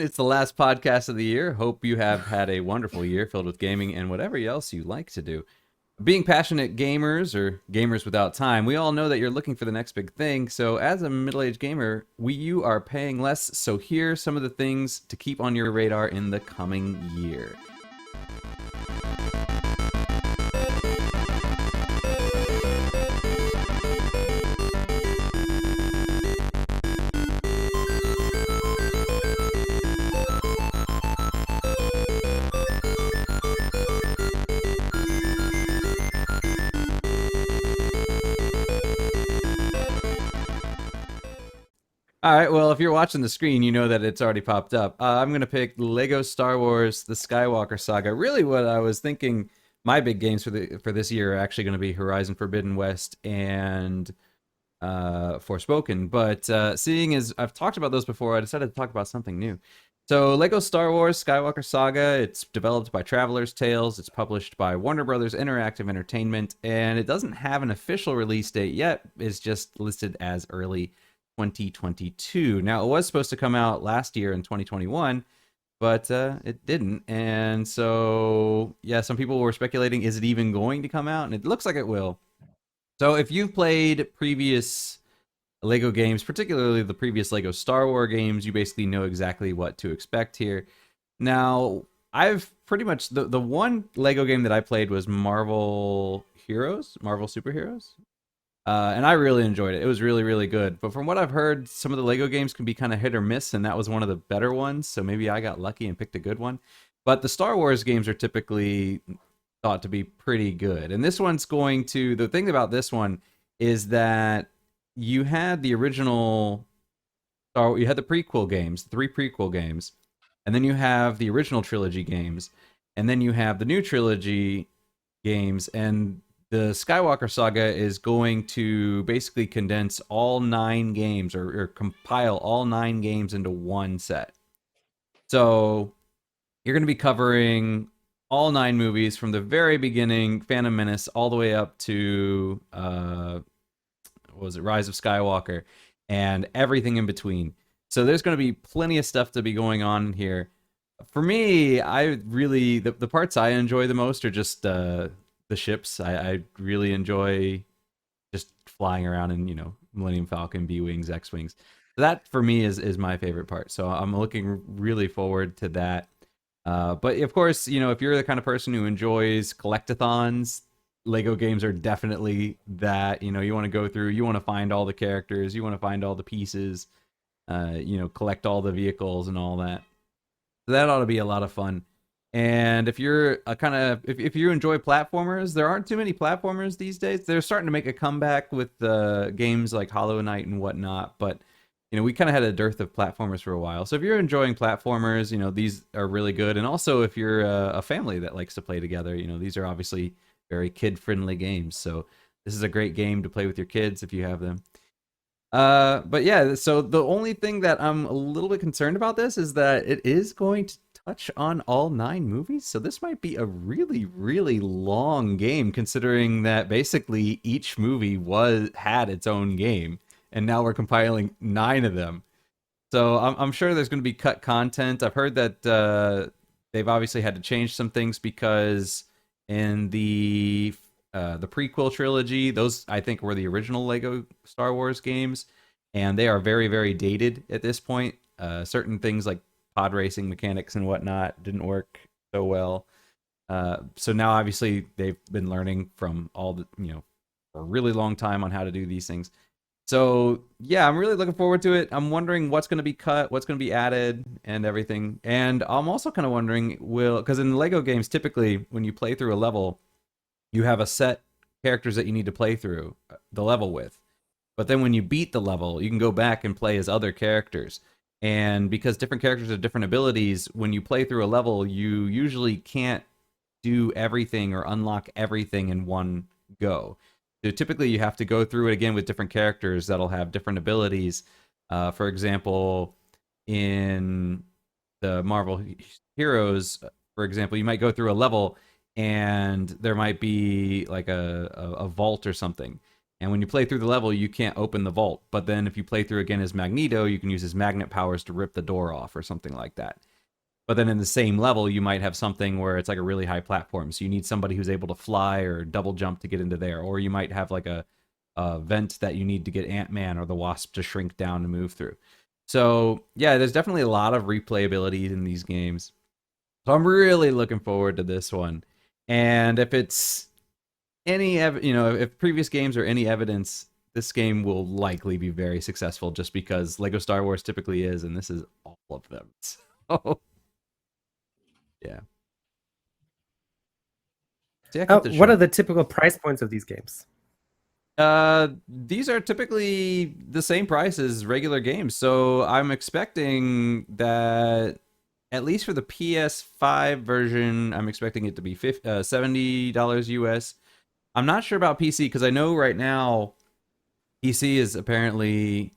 It's the last podcast of the year. Hope you have had a wonderful year filled with gaming and whatever else you like to do. Being passionate gamers or gamers without time, we all know that you're looking for the next big thing. So, as a middle-aged gamer, you are paying less. So, here are some of the things to keep on your radar in the coming year. All right, well, if you're watching the screen, you know that it's already popped up. I'm going to pick LEGO Star Wars: The Skywalker Saga. Really, what I was thinking, my big games for this year are actually going to be Horizon Forbidden West and Forspoken. But seeing as I've talked about those before, I decided to talk about something new. So, LEGO Star Wars: Skywalker Saga. It's developed by Traveler's Tales. It's published by Warner Brothers Interactive Entertainment, and it doesn't have an official release date yet. It's just listed as early 2022. Now, it was supposed to come out last year in 2021, but it didn't. And so, yeah, some people were speculating, is it even going to come out? And it looks like it will. So, if you've played previous Lego games, particularly the previous Lego Star Wars games, you basically know exactly what to expect here. Now, I've pretty much, the one Lego game that I played was Marvel Heroes, Marvel Superheroes. And I really enjoyed it. It was really, really good. But from what I've heard, some of the Lego games can be kind of hit or miss, and that was one of the better ones. So maybe I got lucky and picked a good one. But the Star Wars games are typically thought to be pretty good. And this one's going to, the thing about this one is that you had the original, you had the prequel games, the three prequel games, and then you have the original trilogy games, and then you have the new trilogy games, and the Skywalker Saga is going to basically condense all 9 games or compile all 9 games into one set. So you're going to be covering all 9 movies from the very beginning, Phantom Menace, all the way up to what was it, Rise of Skywalker, and everything in between. So there's going to be plenty of stuff to be going on here. For me, I really the parts I enjoy the most are just the ships. I really enjoy just flying around in, Millennium Falcon, B-Wings, X-Wings. That for me is my favorite part. So I'm looking really forward to that. But of course, if you're the kind of person who enjoys collectathons, Lego games are definitely that. You want to go through, you want to find all the characters, you want to find all the pieces, collect all the vehicles and all that. So that ought to be a lot of fun. And if you're a kind of if you enjoy platformers, there aren't too many platformers these days. They're starting to make a comeback with games like Hollow Knight and whatnot, but we kind of had a dearth of platformers for a while. So if you're enjoying platformers, these are really good. And also if you're a family that likes to play together, these are obviously very kid-friendly games. So this is a great game to play with your kids if you have them. But yeah, so the only thing that I'm a little bit concerned about this is that it is going to touch on all 9 movies. So this might be a really, really long game, considering that basically each movie had its own game, and now we're compiling 9 of them. So I'm sure there's going to be cut content. I've heard that they've obviously had to change some things because in the prequel trilogy, those I think were the original Lego Star Wars games, and they are very, very dated at this point. Certain things like pod racing mechanics and whatnot didn't work so well. So now obviously they've been learning from all the, for a really long time on how to do these things. So yeah, I'm really looking forward to it. I'm wondering what's going to be cut, what's going to be added, and everything. And I'm also kind of wondering, because in Lego games, typically when you play through a level, you have a set characters that you need to play through the level with. But then when you beat the level, you can go back and play as other characters. And because different characters have different abilities, when you play through a level, you usually can't do everything or unlock everything in one go. So typically you have to go through it again with different characters that'll have different abilities. For example, in the Marvel Heroes, for example, you might go through a level and there might be like a vault or something. And when you play through the level, you can't open the vault. But then if you play through again as Magneto, you can use his magnet powers to rip the door off or something like that. But then in the same level, you might have something where it's like a really high platform. So you need somebody who's able to fly or double jump to get into there. Or you might have like a vent that you need to get Ant-Man or the Wasp to shrink down and move through. So yeah, there's definitely a lot of replayability in these games. So I'm really looking forward to this one. And if it's if previous games are any evidence, this game will likely be very successful just because Lego Star Wars typically is, and this is all of them. So yeah. So yeah, kept it What are short. the typical price points of these games? These are typically the same price as regular games, so I'm expecting that at least for the PS5 version, I'm expecting it to be $70 US. I'm not sure about PC because I know right now PC is apparently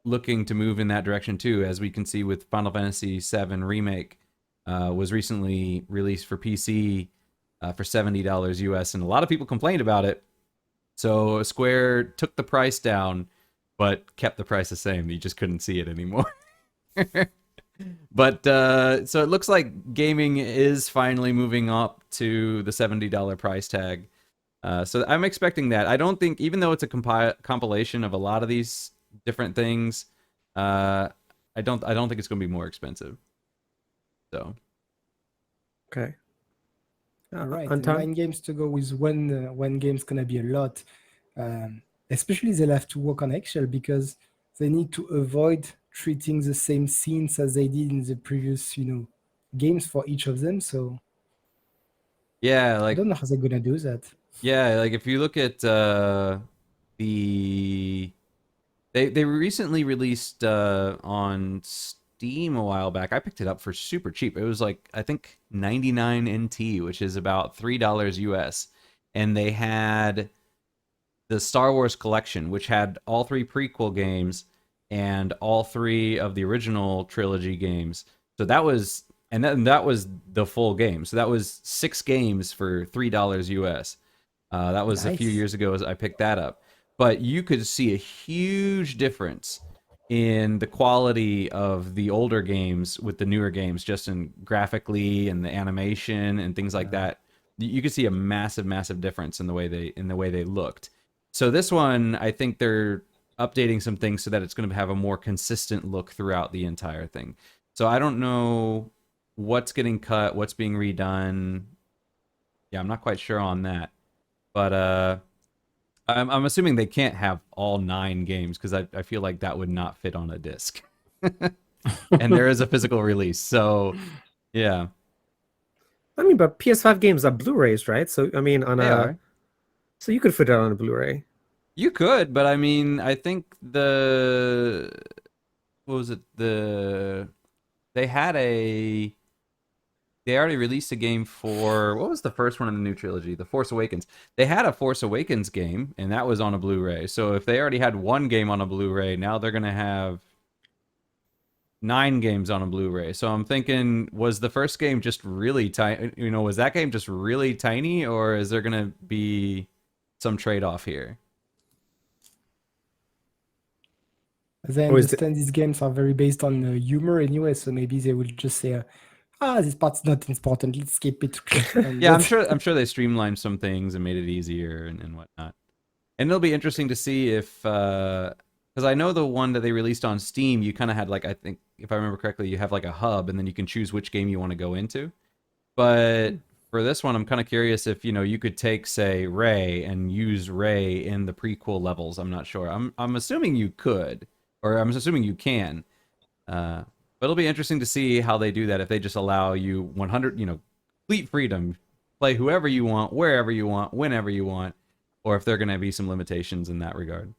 looking to move in that direction too, as we can see with Final Fantasy VII Remake was recently released for PC for $70 US, and a lot of people complained about it. So Square took the price down, but kept the price the same. You just couldn't see it anymore. But so it looks like gaming is finally moving up to the $70 price tag. So I'm expecting that. I don't think, even though it's a compilation of a lot of these different things, uh, I don't think it's going to be more expensive. So Okay. All right, Anton? 9 games to go with one game's gonna be a lot. Especially they'll have to work on eggshell because they need to avoid treating the same scenes as they did in the previous, games for each of them. So yeah, I like don't know how they're gonna do that. if you look at the they recently released on Steam a while back. I picked it up for super cheap. It was like I think 99 NT, which is about $3 US. And they had the Star Wars collection, which had all three prequel games and all three of the original trilogy games. So that was that was the full game. So that was 6 games for $3 US. That was a few Nice. years ago as I picked that up. But you could see a huge difference in the quality of the older games with the newer games, just in graphically and the animation and things like that. You could see a massive, massive difference in the way they looked. So this one, I think they're updating some things so that it's going to have a more consistent look throughout the entire thing. So I don't know what's getting cut, what's being redone. Yeah, I'm not quite sure on that. But I'm assuming they can't have all 9 games because I feel like that would not fit on a disc. And there is a physical release, so yeah, I mean, but PS5 games are Blu-rays, right? So I mean, they are. so you could fit it on a Blu-ray. You could, but I mean, I think what was it? They had a they already released a game for what was the first one in the new trilogy? The Force Awakens. They had a Force Awakens game, and that was on a Blu-ray. So if they already had one game on a Blu-ray, now they're gonna have 9 games on a Blu-ray. So I'm thinking, was the first game just really tiny? Was that game just really tiny, or is there gonna be some trade-off here? As I Or is it? understand, these games are very based on humor anyway, so maybe they will just say, this part's not important, let's skip it. And Yeah, I'm sure they streamlined some things and made it easier and whatnot. And it'll be interesting to see if because I know the one that they released on Steam, you kind of had like, I think if I remember correctly, you have like a hub and then you can choose which game you want to go into. But for this one, I'm kind of curious if you could take, say, Rey and use Rey in the prequel levels. I'm not sure. I'm assuming you could, or I'm assuming you can. But it'll be interesting to see how they do that. If they just allow you 100, complete freedom, play whoever you want, wherever you want, whenever you want, or if there are going to be some limitations in that regard.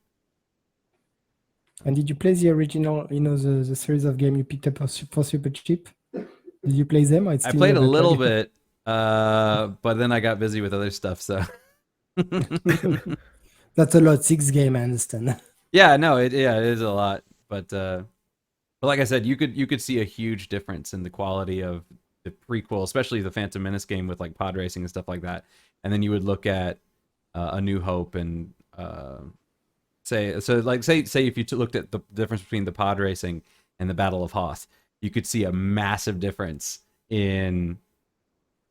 And did you play the original, the series of game you picked up for super cheap? Did you play them, or it's I still in played the a little backlog? bit, but then I got busy with other stuff. So That's a lot. 6 game, I understand. yeah, no, it is a lot, but like I said, you could see a huge difference in the quality of the prequel, especially the Phantom Menace game with like pod racing and stuff like that. And then you would look at A New Hope and say so. Like say if you looked at the difference between the pod racing and the Battle of Hoth, you could see a massive difference in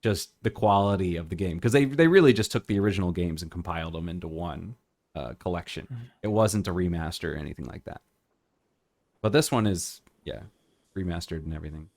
just the quality of the game, because they really just took the original games and compiled them into one collection. It wasn't a remaster or anything like that. But this one is, yeah, remastered and everything.